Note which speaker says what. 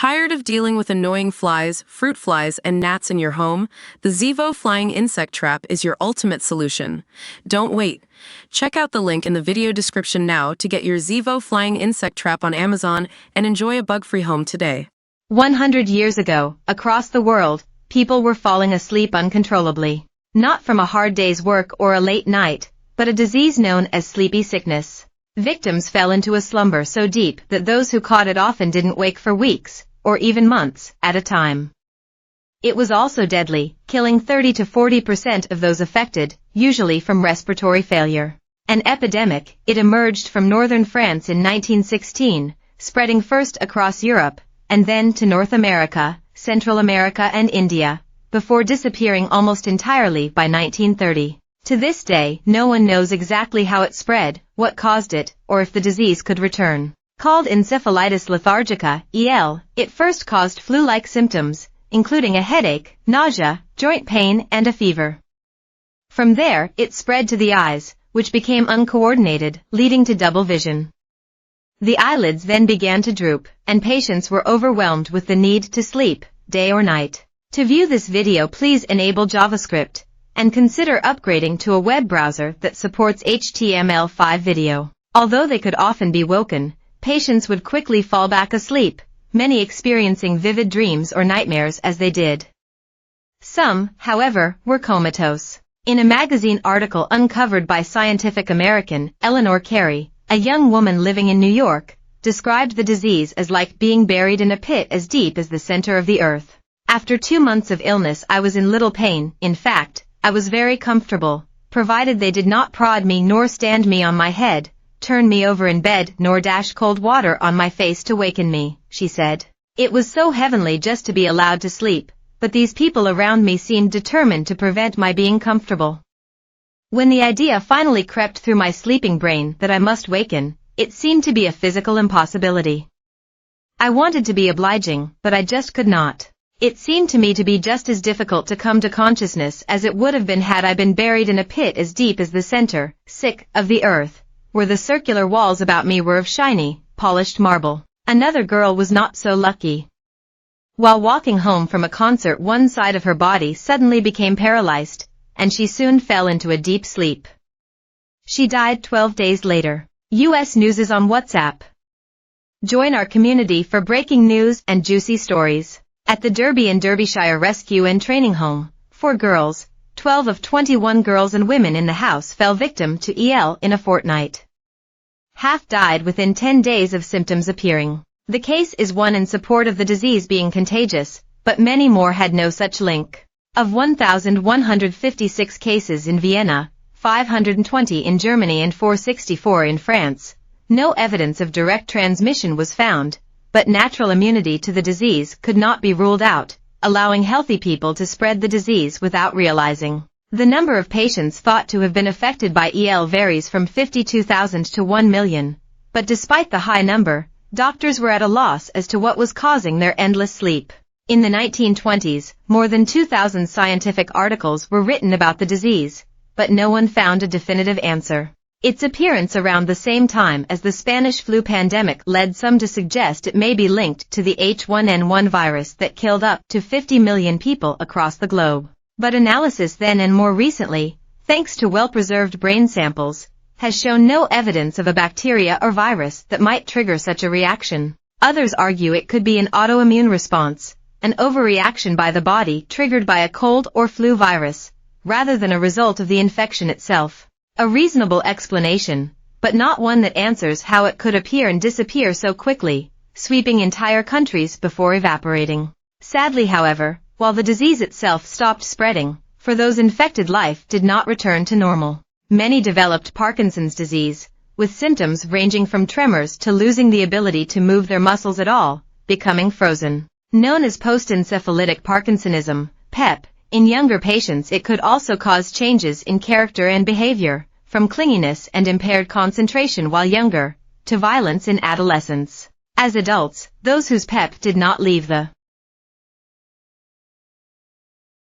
Speaker 1: Tired of dealing with annoying flies, fruit flies, and gnats in your home? The Zevo Flying Insect Trap is your ultimate solution. Don't wait. Check out the link in the video description now to get your Zevo Flying Insect Trap on Amazon and enjoy a bug-free home today.
Speaker 2: 100 years ago, across the world, people were falling asleep uncontrollably. Not from a hard day's work or a late night, but a disease known as sleepy sickness. Victims fell into a slumber so deep that those who caught it often didn't wake for weeks, or even months, at a time. It was also deadly, killing 30 to 40% of those affected, usually from respiratory failure. An epidemic, it emerged from northern France in 1916, spreading first across Europe, and then to North America, Central America and India, before disappearing almost entirely by 1930. To this day, no one knows exactly how it spread, what caused it, or if the disease could return. Called encephalitis lethargica, EL, it first caused flu-like symptoms, including a headache, nausea, joint pain, and a fever. From there, it spread to the eyes, which became uncoordinated, leading to double vision. The eyelids then began to droop, and patients were overwhelmed with the need to sleep, day or night. To view this video, please enable JavaScript, and consider upgrading to a web browser that supports HTML5 video. Although they could often be woken, patients would quickly fall back asleep, many experiencing vivid dreams or nightmares as they did. Some, however, were comatose. In a magazine article uncovered by Scientific American, Eleanor Carey, a young woman living in New York, described the disease as like being buried in a pit as deep as the center of the earth. After 2 months of illness, I was in little pain. In fact, I was very comfortable, provided they did not prod me nor stand me on my head, turn me over in bed, nor dash cold water on my face to waken me, she said. It was so heavenly just to be allowed to sleep, but these people around me seemed determined to prevent my being comfortable. When the idea finally crept through my sleeping brain that I must waken, it seemed to be a physical impossibility. I wanted to be obliging, but I just could not. It seemed to me to be just as difficult to come to consciousness as it would have been had I been buried in a pit as deep as the center, of the earth, where the circular walls about me were of shiny, polished marble. Another girl was not so lucky. While walking home from a concert, one side of her body suddenly became paralyzed, and she soon fell into a deep sleep. She died 12 days later. US News is on WhatsApp. Join our community for breaking news and juicy stories. At the Derby and Derbyshire Rescue and Training Home, 4 girls, 12 of 21 girls and women in the house fell victim to EL in a fortnight. Half died within 10 days of symptoms appearing. The case is one in support of the disease being contagious, but many more had no such link. Of 1,156 cases in Vienna, 520 in Germany and 464 in France, no evidence of direct transmission was found, but natural immunity to the disease could not be ruled out, allowing healthy people to spread the disease without realizing. The number of patients thought to have been affected by EL varies from 52,000 to 1 million, but despite the high number, doctors were at a loss as to what was causing their endless sleep. In the 1920s, more than 2,000 scientific articles were written about the disease, but no one found a definitive answer. Its appearance around the same time as the Spanish flu pandemic led some to suggest it may be linked to the H1N1 virus that killed up to 50 million people across the globe. But analysis then and more recently, thanks to well-preserved brain samples, has shown no evidence of a bacteria or virus that might trigger such a reaction. Others argue it could be an autoimmune response, an overreaction by the body triggered by a cold or flu virus, rather than a result of the infection itself. A reasonable explanation, but not one that answers how it could appear and disappear so quickly, sweeping entire countries before evaporating. Sadly, however, while the disease itself stopped spreading, for those infected, life did not return to normal. Many developed Parkinson's disease, with symptoms ranging from tremors to losing the ability to move their muscles at all, becoming frozen. Known as post-encephalitic Parkinsonism, PEP, in younger patients it could also cause changes in character and behavior, from clinginess and impaired concentration while younger, to violence in adolescence. As adults, those whose PEP did not leave the